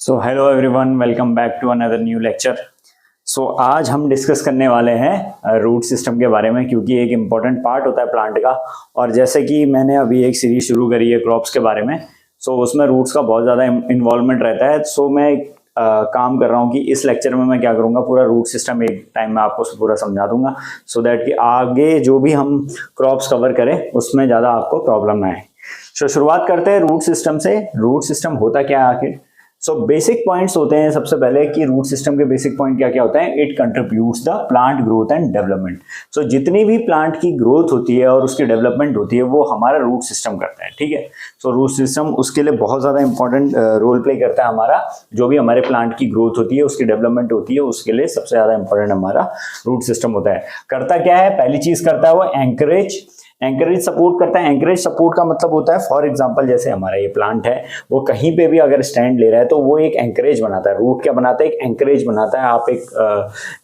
So hello everyone, welcome back to another new lecture. So आज हम discuss करने वाले हैं रूट सिस्टम के बारे में, क्योंकि एक इम्पॉर्टेंट पार्ट होता है प्लांट का। और जैसे कि मैंने अभी एक सीरीज शुरू करी है क्रॉप्स के बारे में, सो उसमें रूट्स का बहुत ज़्यादा इन्वॉल्वमेंट रहता है। सो मैं काम कर रहा हूँ कि इस लेक्चर में मैं क्या करूँगा, पूरा रूट सिस्टम एक टाइम में आपको पूरा समझा दूंगा, सो दैट कि आगे जो भी हम क्रॉप्स कवर करें उसमें ज़्यादा आपको प्रॉब्लम ना आए। सो शुरुआत करते हैं रूट सिस्टम से। रूट सिस्टम होता क्या है आखिर? सो बेसिक पॉइंट्स होते हैं सबसे पहले कि रूट सिस्टम के बेसिक पॉइंट क्या क्या होता है। It contributes the plant growth and development. So जितनी भी प्लांट की ग्रोथ होती है और उसकी डेवलपमेंट होती है वो हमारा रूट सिस्टम करता है, ठीक है। सो रूट सिस्टम उसके लिए बहुत ज़्यादा इंपॉर्टेंट रोल प्ले करता है। हमारा जो भी हमारे प्लांट की ग्रोथ होती है, उसकी डेवलपमेंट होती है, उसके लिए सबसे ज़्यादा इंपॉर्टेंट हमारा रूट सिस्टम होता है। करता क्या है? पहली चीज़ करता है वो एंकरेज सपोर्ट करता है। एंकरेज सपोर्ट का मतलब होता है, फॉर एग्जांपल जैसे हमारा ये प्लांट है, वो कहीं पे भी अगर स्टैंड ले रहा है तो वो एक एंकरेज बनाता है। रूट क्या बनाता है? एक एंकरेज बनाता है। आप एक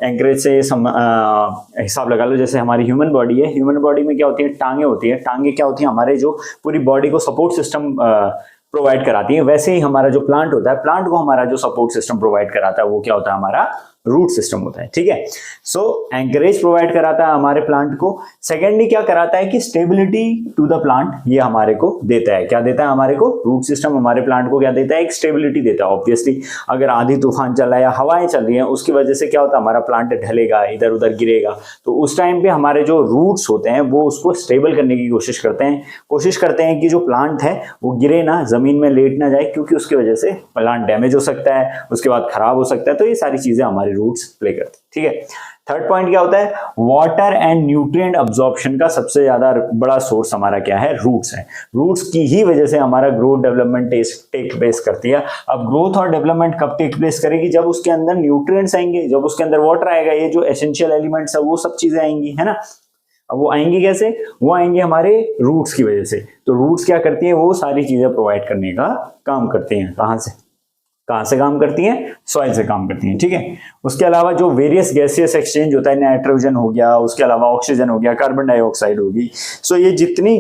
एंकरेज से हिसाब लगा लो, जैसे हमारी ह्यूमन बॉडी है, ह्यूमन बॉडी में क्या होती है? टांगे होती है। टांगे क्या होती है? हमारे जो पूरी बॉडी को सपोर्ट सिस्टम प्रोवाइड कराती है। वैसे ही हमारा जो प्लांट होता है, प्लांट को हमारा जो सपोर्ट सिस्टम प्रोवाइड कराता है वो क्या होता है? हमारा रूट सिस्टम होता है, ठीक है। सो एंकरेज प्रोवाइड कराता है हमारे प्लांट को। सेकेंडली क्या कराता है कि स्टेबिलिटी टू द प्लांट, ये हमारे को देता है। क्या देता है हमारे को? रूट सिस्टम हमारे प्लांट को क्या देता है? एक स्टेबिलिटी देता है। ऑब्वियसली अगर आंधी तूफान चल रहा है या हवाएं चल रही हैं, उसकी वजह से क्या होता है? हमारा प्लांट ढलेगा, इधर उधर गिरेगा। तो उस टाइम पे हमारे जो रूट्स होते हैं वो उसको स्टेबल करने की कोशिश करते हैं कि जो प्लांट है वो गिरे ना, जमीन में लेट ना जाए, क्योंकि उसकी वजह से प्लांट डैमेज हो सकता है, उसके बाद खराब हो सकता है। तो ये सारी चीजें हमारी रूट्स प्ले करते हैं, ठीक है। थर्ड पॉइंट क्या होता है? वाटर एंड न्यूट्रिएंट अब्जॉर्प्शन का सबसे ज्यादा बड़ा सोर्स हमारा क्या है? रूट्स है। रूट्स की ही वजह से हमारा ग्रोथ डेवलपमेंट टेक प्लेस करती है। अब ग्रोथ और डेवलपमेंट कब टेक प्लेस करेगी? जब उसके अंदर न्यूट्रिएंट्स आएंगे, जब उसके अंदर वाटर आएगा, ये जो एसेंशियल एलिमेंट्स है वो सब चीजें आएंगी, है ना। अब वो आएंगी कैसे? वो आएंगे हमारे रूट्स की वजह से। तो रूट्स क्या करती हैं? वो सारी चीजें प्रोवाइड करने का काम करती हैं। कहां से काम करती हैं? सॉइल से काम करती हैं, ठीक है। उसके अलावा जो वेरियस गैसियस एक्सचेंज होता है, नाइट्रोजन हो गया, उसके अलावा ऑक्सीजन हो गया, कार्बन डाइऑक्साइड होगी। सो ये जितनी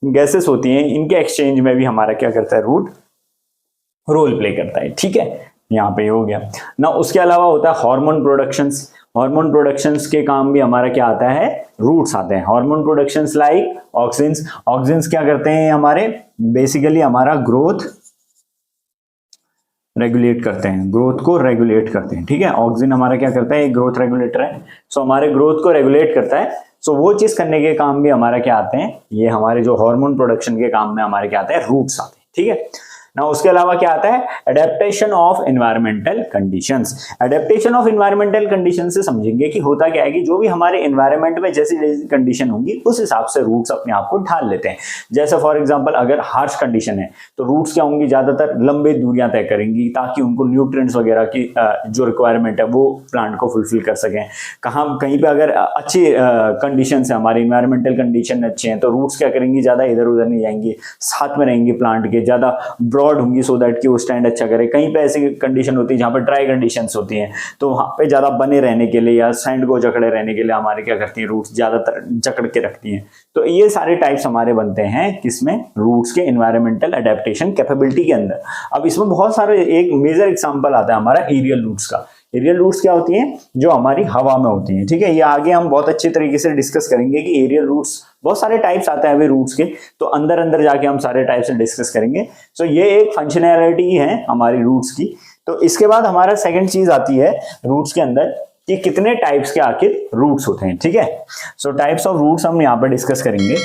गैसेस होती हैं, इनके एक्सचेंज में भी हमारा क्या करता है? रूट रोल प्ले करता है, ठीक है। यहाँ पे हो गया ना। उसके अलावा होता है हार्मोन प्रोडक्शंस। हार्मोन प्रोडक्शंस के काम भी हमारा क्या आता है? रूट्स आते हैं। हार्मोन प्रोडक्शंस लाइक ऑक्सिन्स क्या करते हैं? हमारे बेसिकली हमारा ग्रोथ रेगुलेट करते हैं, ग्रोथ को रेगुलेट करते हैं, ठीक है। ऑक्सिन हमारा क्या करता है? एक ग्रोथ रेगुलेटर है। सो हमारे ग्रोथ को रेगुलेट करता है। सो वो चीज करने के काम भी हमारा क्या आते हैं? ये हमारे जो हार्मोन प्रोडक्शन के काम में हमारे क्या आते हैं? रूट्स आते हैं, ठीक है ना। उसके अलावा क्या आता है? Adaptation of environmental conditions. Adaptation of environmental condition से समझेंगे कि होता क्या है कि जो भी हमारे एनवायरमेंट में जैसी जैसी कंडीशन होंगी उस हिसाब से रूट्स अपने आप को ढाल लेते हैं। जैसे फॉर एग्जांपल अगर हार्श कंडीशन है तो रूट्स क्या होंगी? ज्यादातर लंबे दूरियां तय करेंगी, ताकि उनको न्यूट्रिएंट्स वगैरह की जो रिक्वायरमेंट है वो प्लांट को फुलफिल कर सकें। कहीं पे अगर अच्छी कंडीशन है, हमारे इन्वायरमेंटल कंडीशन अच्छे हैं, तो रूट्स क्या करेंगी? ज्यादा इधर उधर नहीं जाएंगी, साथ में रहेंगी प्लांट के, ज्यादा ब्रॉड होंगी, सो दैट कि वो स्टैंड अच्छा करे। कहीं पे ऐसी कंडीशन होती है जहां पर ड्राई कंडीशंस होती हैं, तो वहां पे ज्यादा बने रहने के लिए या सैंड को जकड़े रहने के लिए हमारे क्या करती हैं? रूट्स ज्यादातर जकड़ के रखती हैं। तो ये सारे टाइप्स हमारे बनते हैं किसमें? रूट्स के एनवायरमेंटल एडेप्टेशन कैपेबिलिटी के अंदर। अब इसमें बहुत सारे, एक मेजर एग्जांपल आता है हमारा एरियल रूट्स का। एरियल रूट्स क्या होती हैं? जो हमारी हवा में होती हैं, ठीक है। ये आगे हम बहुत अच्छे तरीके से डिस्कस करेंगे कि एरियल रूट्स बहुत सारे टाइप्स आते हैं अभी रूट्स के, तो अंदर अंदर जाके हम सारे टाइप्स से डिस्कस करेंगे। सो ये एक फंक्शनैलिटी है हमारी रूट्स की। तो इसके बाद हमारा सेकंड चीज आती है रूट्स के अंदर कि कितने टाइप्स के आखिर रूट्स होते हैं, ठीक है। सो टाइप्स ऑफ रूट्स हम यहाँ पर डिस्कस करेंगे।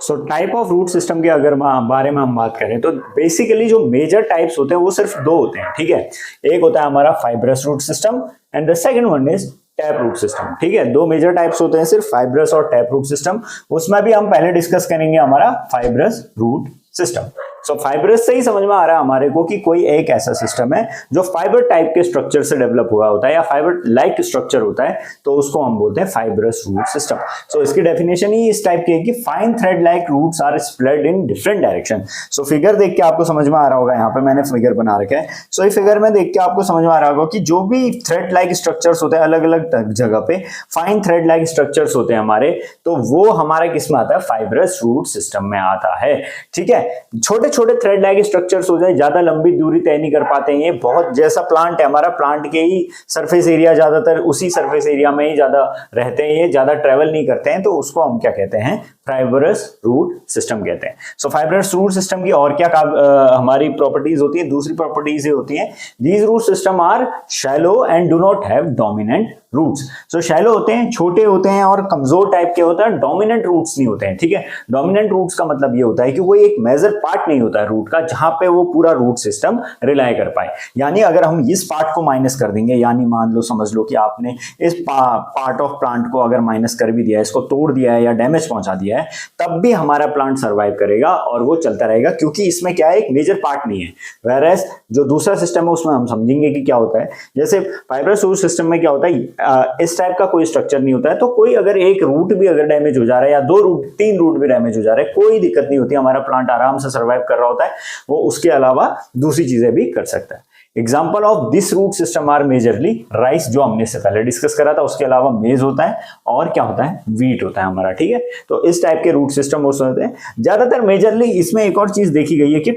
So type of root system के अगर बारे में हम बात करें तो बेसिकली जो मेजर टाइप्स होते हैं वो सिर्फ दो होते हैं, ठीक है। एक होता है हमारा fibrous root system and the second one is tap root system, ठीक है। दो मेजर टाइप्स होते हैं सिर्फ, फाइब्रस और टैप रूट सिस्टम। उसमें भी हम पहले डिस्कस करेंगे हमारा फाइब्रस रूट सिस्टम। सो फाइब्रस से ही समझ में आ रहा है हमारे को कि कोई एक ऐसा सिस्टम है जो फाइबर टाइप के स्ट्रक्चर से डेवलप हुआ होता है या फाइबर लाइक स्ट्रक्चर होता है, तो उसको हम बोलते हैं फाइब्रस रूट सिस्टम। सो इसकी डेफिनेशन ही इस टाइप की है कि fine thread like roots are spread in different direction. So figure देख के आपको समझ में आ रहा होगा, यहाँ पे मैंने फिगर बना रखा है। सो इस फिगर में देख के आपको समझ में आ रहा होगा कि जो भी थ्रेड लाइक स्ट्रक्चर्स होते हैं अलग अलग जगह पे, फाइन थ्रेड लाइक स्ट्रक्चर्स होते हैं हमारे, तो वो हमारे किस में आता है? फाइब्रस रूट सिस्टम में आता है, ठीक है। छोटे छोटे थ्रेड लाइक स्ट्रक्चर्स हो जाए, ज्यादा लंबी दूरी तय नहीं कर पाते हैं, ये बहुत जैसा प्लांट है हमारा, प्लांट के ही सरफेस एरिया ज्यादातर उसी सरफेस एरिया में ही ज्यादा रहते हैं, ये ज्यादा ट्रेवल नहीं करते हैं, तो उसको हम क्या कहते हैं, फाइब्रस रूट सिस्टम कहते हैं। सो फाइब्रस रूट सिस्टम की और क्या हमारी प्रॉपर्टीज होती है, दूसरी प्रॉपर्टीज ये होती है, these root system are shallow and do not have dominant roots. So shallow होते हैं, छोटे होते हैं और कमजोर टाइप के होता है, डोमिनेंट रूट्स नहीं होते हैं, ठीक है। डोमिनेंट रूट्स का मतलब ये होता है कि वो एक मेजर पार्ट नहीं होता है रूट का जहां पे वो पूरा रूट सिस्टम रिलाई कर पाए। यानी अगर हम इस पार्ट को माइनस कर देंगे, यानी मान लो समझ लो कि आपने इस पार्ट ऑफ प्लांट को अगर माइनस कर भी दिया है, इसको तोड़ दिया है या डैमेज पहुंचा दिया है, तब भी हमारा प्लांट सर्वाइव करेगा और वो चलता रहेगा, क्योंकि इसमें क्या है, एक मेजर पार्ट नहीं है। वेयरएज जो दूसरा सिस्टम है उसमें हम समझेंगे कि क्या होता है। जैसे फाइब्रस रूट सिस्टम में क्या होता है, इस टाइप का कोई स्ट्रक्चर नहीं होता है, तो कोई अगर एक रूट भी अगर डैमेज हो जा रहा है या 2 रूट 3 रूट भी डैमेज हो जा रहे हैं, कोई दिक्कत नहीं होती, हमारा प्लांट आराम से सर्वाइव कर रहा होता है, वो उसके अलावा दूसरी चीजें भी कर सकता है। Example of this root system are majorly rice, जो हमने इससे पहले डिस्कस करा था, उसके अलावा मेज होता है और क्या होता है, वीट होता है हमारा, ठीक है। तो इस टाइप के रूट सिस्टम होते हैं ज्यादातर मेजरली। इसमें एक और चीज देखी गई है कि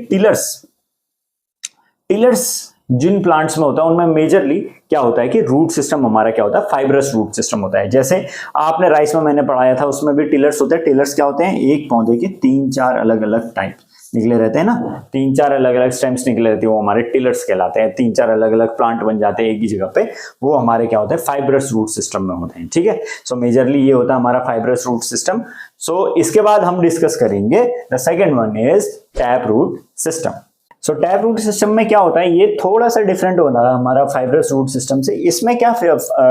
टिलर्स जिन प्लांट्स में होता है उनमें मेजरली क्या होता है कि रूट सिस्टम हमारा क्या होता है, फाइब्रस रूट सिस्टम होता है। जैसे आपने राइस में मैंने पढ़ाया था, उसमें भी टिलर्स होते हैं। टिलर्स क्या होते हैं, एक पौधे के 3-4 अलग अलग टाइप निकले रहते हैं ना, 3-4 अलग अलग स्टेम्स निकले रहते हैं, वो हमारे टिलर्स कहलाते हैं। 3-4 अलग अलग प्लांट बन जाते हैं एक ही जगह पे, वो हमारे क्या होते हैं, फाइब्रस रूट सिस्टम में होते हैं, ठीक है। सो मेजरली ये होता है हमारा फाइब्रस रूट सिस्टम। सो इसके बाद हम डिस्कस करेंगे the second one is tap root system. So tap root system में क्या होता है, ये थोड़ा सा डिफरेंट होता है हमारा फाइब्रस रूट सिस्टम से। इसमें क्या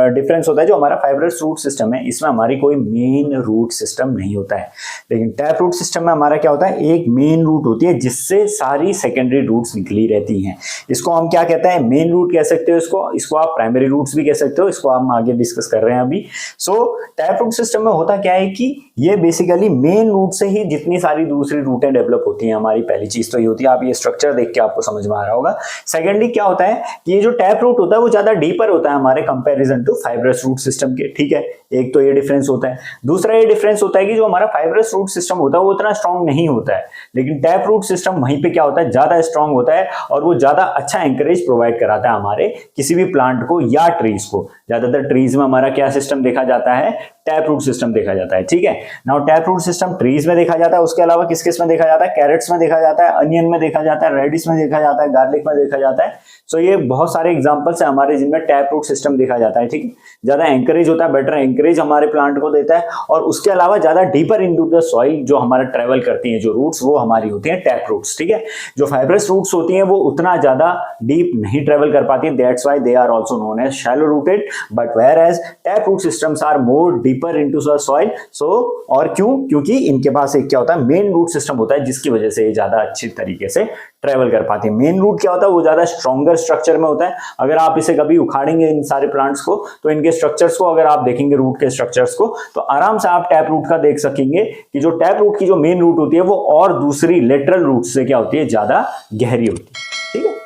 डिफरेंस होता है, जो हमारा फाइब्रस रूट सिस्टम है इसमें हमारी कोई मेन रूट सिस्टम नहीं होता है, लेकिन टैप रूट सिस्टम में हमारा क्या होता है, एक मेन रूट होती है जिससे सारी सेकेंडरी रूट्स निकली रहती हैं। इसको हम क्या कहते हैं, मेन रूट कह सकते हो, इसको आप प्राइमरी रूट्स भी कह सकते हो, इसको हम आगे डिस्कस कर रहे हैं अभी। सो टैप रूट सिस्टम में होता क्या है कि ये बेसिकली मेन रूट से ही जितनी सारी दूसरी रूटें डेवलप होती हैं हमारी, पहली चीज तो ये होती है, आप ये स्ट्रक्चर देख के आपको समझ में आ रहा होगा। सेकेंडली क्या होता है कि ये जो टैप रूट होता है वो ज्यादा डीपर होता है हमारे comparison to fibrous root system के, ठीक है। एक तो ये डिफरेंस होता है। दूसरा ये डिफरेंस होता है कि जो हमारा फाइब्रस रूट सिस्टम होता है वो उतना स्ट्रांग नहीं होता है, लेकिन टैप रूट सिस्टम वहीं पे क्या होता है, ज्यादा स्ट्रांग होता है और वो ज्यादा अच्छा एंकरेज प्रोवाइड कराता है हमारे किसी भी प्लांट को या ट्रीज को। ज्यादातर ट्रीज में हमारा क्या सिस्टम देखा जाता है, टैप रूट सिस्टम देखा जाता है, ठीक है। Now tap root system trees में देखा जाता है, उसके अलावा किस किस में देखा जाता है, कैरेट्स में देखा जाता है, अनियन में देखा जाता है, रेडिश में देखा जाता है, गार्लिक में देखा जाता है। सो ये बहुत सारे एग्जांपल्स है हमारे जिनमें टैप रूट सिस्टम देखा जाता है, ठीक है। ज्यादा एंकरेज होता है, बेटर एंकरेज हमारे प्लांट को देता है, और उसके अलावा ज्यादा डीपर इनटू द सॉइल जो हमारा ट्रेवल करती है जो रूट्स, वो हमारी होती है टैप रूट्स, ठीक है। जो फाइब्रस रूट्स होती हैं वो उतना ज्यादा डीप नहीं ट्रेवल कर पाती है, that's why they are also known as shallow rooted, but whereas tap root systems are more deeper into the soil. So और क्योंकि इनके पास एक क्या होता है, मेन रूट सिस्टम होता है जिसकी वजह से ये ज्यादा अच्छी तरीके से ट्रेवल कर पाती है। मेन रूट क्या होता है, वो ज्यादा स्ट्रॉन्गर स्ट्रक्चर में होता है। अगर आप इसे कभी उखाड़ेंगे इन सारे प्लांट्स को, तो इनके स्ट्रक्चर्स को अगर आप देखेंगे, रूट के स्ट्रक्चर्स को, तो आराम से आप टैप रूट का देख सकेंगे कि जो टैप रूट की जो मेन रूट होती है वो और दूसरी लेटरल रूट से क्या होती है, ज्यादा गहरी होती है, ठीक है।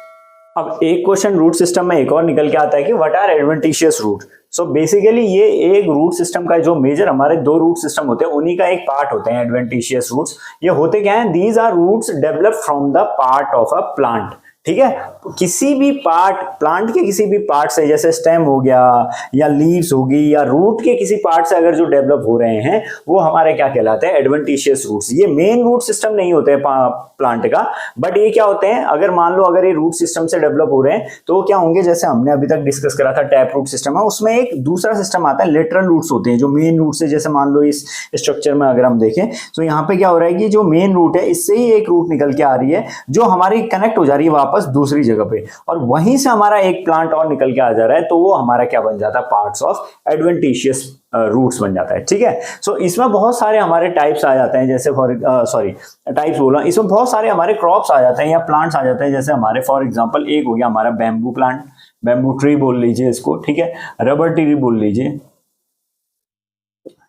अब एक क्वेश्चन रूट सिस्टम में एक और निकल के आता है कि what are adventitious root. So basically ये एक रूट सिस्टम का जो मेजर हमारे 2 रूट सिस्टम होते हैं उन्हीं का एक पार्ट होते हैं एडवेंटिशियस रूट्स। ये होते क्या हैं, these are roots develop from the part of a plant, ठीक है। किसी भी पार्ट, प्लांट के किसी भी पार्ट से, जैसे स्टेम हो गया या लीव्स होगी या रूट के किसी पार्ट से अगर जो डेवलप हो रहे हैं, वो हमारे क्या कहलाते हैं, एडवेंटिशियस रूट्स। ये मेन रूट सिस्टम नहीं होते हैं प्लांट का, बट ये क्या होते हैं, अगर मान लो अगर ये रूट सिस्टम से डेवलप हो रहे हैं तो क्या होंगे, जैसे हमने अभी तक डिस्कस करा था टैप रूट सिस्टम है, उसमें एक दूसरा सिस्टम आता है, लेटरल रूट्स होते हैं जो मेन रूट से, जैसे मान लो इस स्ट्रक्चर में अगर हम देखें तो यहाँ पे क्या हो रहा है कि जो मेन रूट है इससे ही एक रूट निकल के आ रही है जो हमारी कनेक्ट हो जा रही है वापस दूसरी जगह पे, और वहीं से हमारा एक प्लांट और निकल के आ जा रहा है, तो वो हमारा क्या बन जाता है, पार्ट्स ऑफ एडवेंटिशियस रूट्स बन जाता है, ठीक है। सो इसमें बहुत सारे हमारे टाइप्स आ जाते हैं, जैसे टाइप्स बोला, इसमें बहुत सारे हमारे क्रॉप्स आ जाते हैं या प्लांट्स आ जाते हैं। जैसे हमारे फॉर एग्जांपल एक हो गया हमारा बैम्बू प्लांट, बैम्बू ट्री बोल लीजिए इसको, ठीक है, रबर ट्री बोल लीजिए,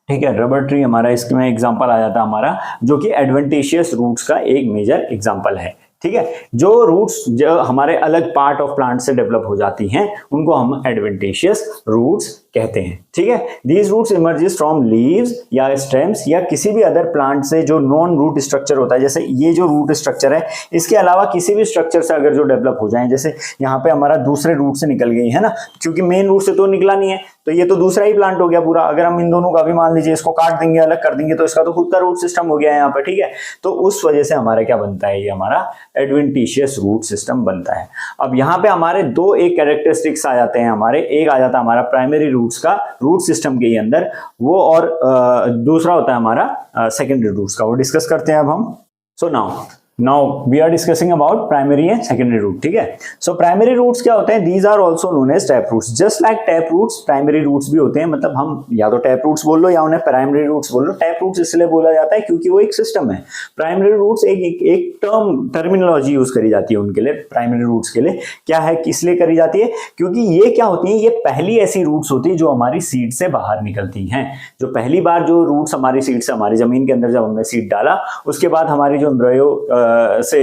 ठीक है। रबर ट्री हमारा इसमें एग्जांपल आ जाता है हमारा, जो कि एडवेंटिशियस रूट्स का एक मेजर एग्जांपल है, ठीक है। जो रूट्स जो हमारे अलग पार्ट ऑफ प्लांट से डेवलप हो जाती हैं उनको हम एडवेंटिशियस रूट्स कहते हैं। ठीक है, these roots emerges from leaves या स्टेम्स या किसी भी अदर प्लांट से जो नॉन रूट स्ट्रक्चर होता है, जैसे ये जो रूट स्ट्रक्चर है, इसके अलावा किसी भी स्ट्रक्चर से अगर जो डेवलप हो जाए, जैसे यहाँ पे हमारा दूसरे रूट से निकल गई है ना, क्योंकि मेन रूट से तो निकला नहीं है, तो ये तो दूसरा ही प्लांट हो गया पूरा। अगर हम इन दोनों का भी मान लीजिए इसको काट देंगे, अलग कर देंगे, तो इसका तो खुद का रूट सिस्टम हो गया है यहाँ पर। ठीक है, तो उस वजह से हमारा क्या बनता है, ये हमारा एडवेंटिशियस रूट सिस्टम बनता है। अब यहाँ पे हमारे दो एक कैरेक्टरिस्टिक्स आ जाते हैं हमारे, एक आ जाता है हमारा प्राइमरी रूट्स का रूट सिस्टम के ही अंदर, वो और दूसरा होता है हमारा सेकेंडरी रूट्स का, वो डिस्कस करते हैं अब हम। So now we are discussing about primary and secondary root. ठीक है, सो प्राइमरी रूट्स क्या होते हैं, these are also known as tap roots. Just like tap roots primary roots भी होते हैं, मतलब हम या तो टैप रूट्स बोल लो या उन्हें प्राइमरी रूट्स बोल लो। टैप रूट्स इसलिए बोला जाता है क्योंकि वो एक सिस्टम है। प्राइमरी रूट्स एक टर्मिनोलॉजी यूज करी जाती है उनके लिए, प्राइमरी रूट्स के लिए। क्या है, किस लिए करी जाती है, क्योंकि ये क्या होती है, ये पहली ऐसी रूट्स होती है जो हमारी सीड से बाहर निकलती हैं। जो पहली बार जो रूट्स हमारी सीड से, हमारी जमीन के अंदर जब हमने सीड डाला, उसके बाद हमारी जो एम्ब्रियो से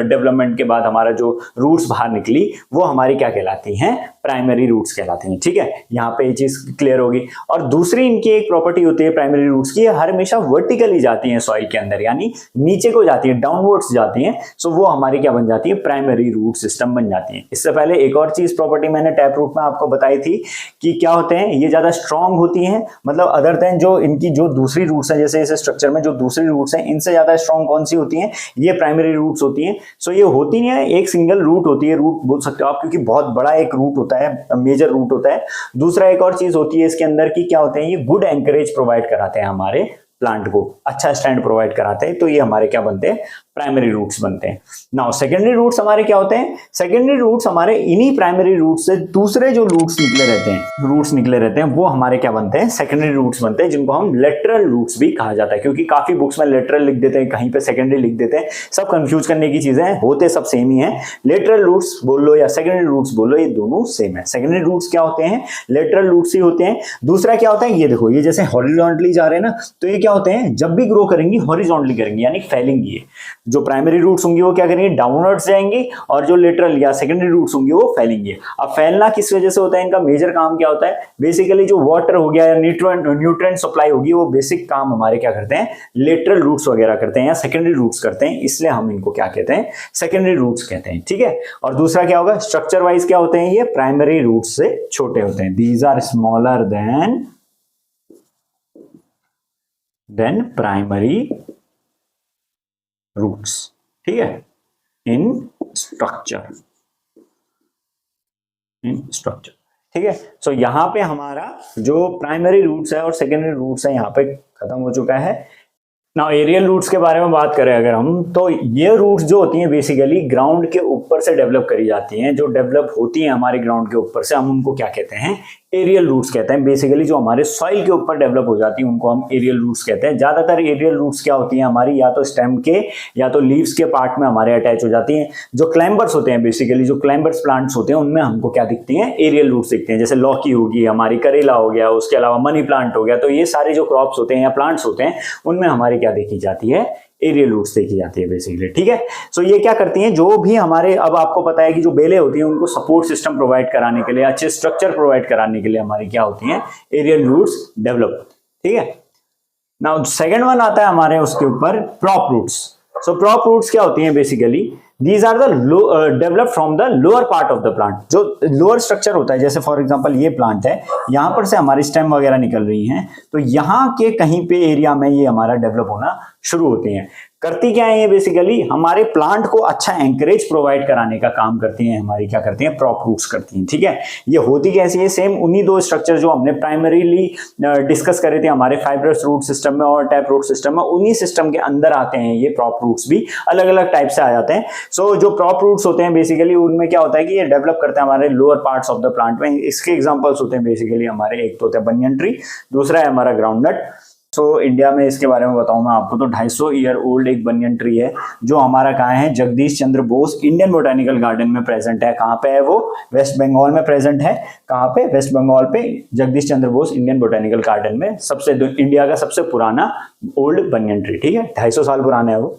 डेवलपमेंट के बाद हमारा जो रूट्स बाहर निकली, वो हमारी क्या कहलाती हैं, प्राइमरी रूट्स कहलाती हैं। ठीक है, यहाँ पे ये चीज क्लियर होगी। और दूसरी इनकी एक प्रॉपर्टी होती है प्राइमरी रूट्स की, हर हमेशा वर्टिकली जाती हैं सॉइल के अंदर, यानी नीचे को जाती है, डाउनवर्ड्स जाती हैं। सो वो हमारी क्या बन जाती है, प्राइमरी रूट सिस्टम बन जाती है। इससे पहले एक और चीज प्रॉपर्टी मैंने टैप रूट में आपको बताई थी कि क्या होते हैं, ये ज्यादा स्ट्रांग होती हैं, मतलब अदर देन जो इनकी जो दूसरी रूट्स हैं, जैसे इस स्ट्रक्चर में जो दूसरी रूट्स हैं, इनसे ज्यादा स्ट्रांग कौन सी होती हैं, ये प्राइमरी रूट्स होती हैं। सो ये होती नहीं है, एक सिंगल रूट होती है, रूट बोल सकते हो आप, क्योंकि बहुत बड़ा एक रूट होता है, मेजर रूट होता है। दूसरा एक और चीज होती है इसके अंदर की, क्या होते हैं, ये गुड एंकरेज प्रोवाइड कराते हैं हमारे प्लांट को, अच्छा स्टैंड प्रोवाइड कराते हैं। तो ये हमारे क्या बनते हैं, प्राइमरी रूट्स बनते हैं। नाउ सेकेंडरी रूट्स हमारे क्या होते हैं, सेकेंडरी रूट्स हमारे इन्हीं प्राइमरी रूट्स से दूसरे जो रूट्स निकले रहते हैं, वो हमारे क्या बनते हैं, सेकेंडरी रूट्स बनते हैं, जिनको हम लेटरल रूट्स भी कहा जाता है। क्योंकि काफी बुक्स में लेटरल लिख देते हैं, कहीं पे सेकेंडरी लिख देते हैं, सब कंफ्यूज करने की चीजें हैं, होते सब सेम ही है। लेटरल रूट्स बोल लो या सेकेंडरी रूट्स बोल लो, ये दोनों सेम है। सेकेंडरी रूट्स क्या होते हैं, लेटरल रूट्स ही होते हैं। दूसरा क्या होता है, ये देखो, ये जैसे हॉरिजॉन्टली जा रहे हैं ना, तो ये क्या होते हैं, जब भी ग्रो करेंगी हॉरिजॉन्टली करेंगे, यानी फैलेंगी। जो प्राइमरी रूट्स होंगी वो क्या करेंगे, डाउनवर्ड्स जाएंगी, और जो लेटरल या सेकेंडरी रूट्स होंगी वो फैलेंगे। अब फैलना किस वजह से होता है, इनका मेजर काम क्या होता है, बेसिकली जो वाटर हो गया या न्यूट्रिएंट सप्लाई होगी, वो बेसिक काम हमारे क्या करते हैं, लेटरल रूट्स वगैरह करते हैं या सेकेंडरी रूट्स करते हैं, इसलिए हम इनको क्या कहते हैं, सेकेंडरी रूट्स कहते हैं। ठीक है, और दूसरा क्या होगा, स्ट्रक्चर वाइज क्या होते हैं, ये प्राइमरी रूट्स से छोटे होते हैं। These are smaller than primary roots. ठीक है, इन स्ट्रक्चर। ठीक है, सो यहां पे हमारा जो प्राइमरी रूट्स है और सेकेंडरी रूट्स है यहाँ पे खत्म हो चुका है। नाउ एरियल रूट्स के बारे में बात करें अगर हम, तो ये रूट्स जो होती हैं बेसिकली ग्राउंड के ऊपर से डेवलप करी जाती हैं। जो डेवलप होती हैं हमारे ग्राउंड के ऊपर से, हम उनको क्या कहते हैं, एरियल रूट्स कहते हैं। बेसिकली जो हमारे सॉइल के ऊपर डेवलप हो जाती है उनको हम एरियल रूट्स कहते हैं। ज्यादातर एरियल रूट्स क्या होती हैं हमारी, या तो स्टेम के या तो लीव्स के पार्ट में हमारे अटैच हो जाती हैं। जो क्लाइंबर्स होते हैं, बेसिकली जो क्लाइंबर्स प्लांट्स होते हैं, उनमें हमको क्या दिखती हैं, एरियल रूट्स दिखते हैं। जैसे लौकी होगी हमारी, करेला हो गया, उसके अलावा मनी प्लांट हो गया। तो ये सारे जो क्रॉप्स होते हैं या प्लांट्स होते हैं, उनमें हमारी क्या देखी जाती है, एरियल रूट्स देखी जाती है बेसिकली। ठीक है, सो ये क्या करती हैं, जो भी हमारे, अब आपको पता है कि जो बेलें होती हैं उनको सपोर्ट सिस्टम प्रोवाइड कराने के लिए, अच्छे स्ट्रक्चर प्रोवाइड कराने के लिए हमारी क्या होती हैं, एरियल रूट्स डेवलप। ठीक है, नाउ सेकंड वन आता है हमारे उसके ऊपर, prop roots. So prop roots क्या होती हैं, basically these are the develop from the lower part of the plant. जो लोअर स्ट्रक्चर होता है, जैसे फॉर एग्जांपल ये प्लांट है, यहां पर से हमारी स्टेम वगैरह निकल रही हैं, तो यहां के कहीं पे एरिया में ये हमारा डेवलप होना शुरू होते हैं। करती क्या है ये, बेसिकली हमारे प्लांट को अच्छा एंकरेज प्रोवाइड कराने का काम करती हैं हमारी, क्या करती हैं, प्रॉप रूट्स करती हैं। ठीक है, ये होती कैसी है, सेम उन्हीं दो स्ट्रक्चर जो हमने प्राइमरीली डिस्कस करे थे हमारे फाइब्रस रूट सिस्टम में और टैप रूट सिस्टम में, उन्हीं सिस्टम के अंदर आते हैं ये प्रॉप रूट्स भी, अलग अलग टाइप से आ जाते हैं। सो जो प्रॉप रूट्स होते हैं बेसिकली उनमें क्या होता है कि ये डेवलप करते हैं हमारे lower parts of the plant में। इसके एग्जांपल्स होते हैं बेसिकली हमारे, एक तो होता है बनियन ट्री, दूसरा है हमारा ग्राउंडनट। सो इंडिया में इसके बारे में बताऊं मैं आपको, तो 250 ईयर ओल्ड एक बनियन ट्री है, जो हमारा कहाँ है, Jagdish Chandra Bose Indian botanical garden में प्रेजेंट है। कहाँ पे है वो, वेस्ट बंगाल में प्रेजेंट है। कहाँ पे, वेस्ट बंगाल पे Jagdish Chandra Bose Indian botanical garden में, सबसे इंडिया का सबसे पुराना ओल्ड बनियन ट्री। ठीक है, 250 साल पुराना है वो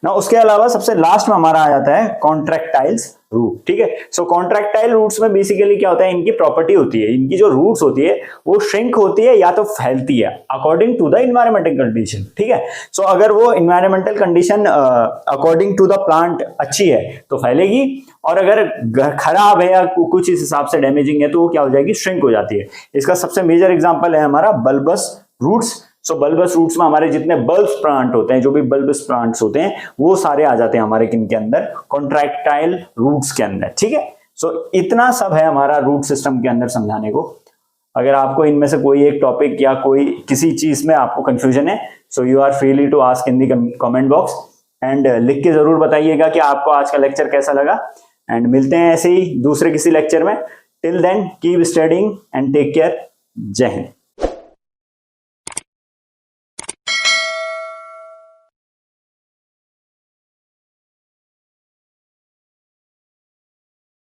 ना। उसके अलावा सबसे लास्ट में हमारा आ जाता है कॉन्ट्रैक्टाइल्स। रूट, ठीक है। सो कॉन्ट्रैक्टाइल रूट्स में बेसिकली क्या होता है, इनकी प्रॉपर्टी होती है, इनकी जो रूट्स होती है वो श्रिंक होती है या तो फैलती है according to the environmental condition, ठीक है। सो अगर वो environmental condition according to the plant अच्छी है तो फैलेगी, और अगर खराब है या कुछ इस हिसाब से डैमेजिंग है तो वो क्या हो जाएगी, श्रिंक हो जाती है। इसका सबसे मेजर एग्जांपल है हमारा बल्बस रूट्स। सो बल्बस रूट्स में हमारे जितने बल्ब प्लांट होते हैं, जो भी बल्बस प्लांट्स होते हैं, वो सारे आ जाते हैं हमारे किनके अंदर, कॉन्ट्रैक्टाइल रूट्स के अंदर, ठीक है। सो इतना सब है हमारा रूट सिस्टम के अंदर समझाने को। अगर आपको इनमें से कोई एक टॉपिक या कोई किसी चीज में आपको कंफ्यूजन है, so you are freely to ask in the comment box, and लिख के जरूर बताइएगा कि आपको आज का लेक्चर कैसा लगा। एंड मिलते हैं ऐसे ही दूसरे किसी लेक्चर में। Till then keep studying and take care. जय हिंद।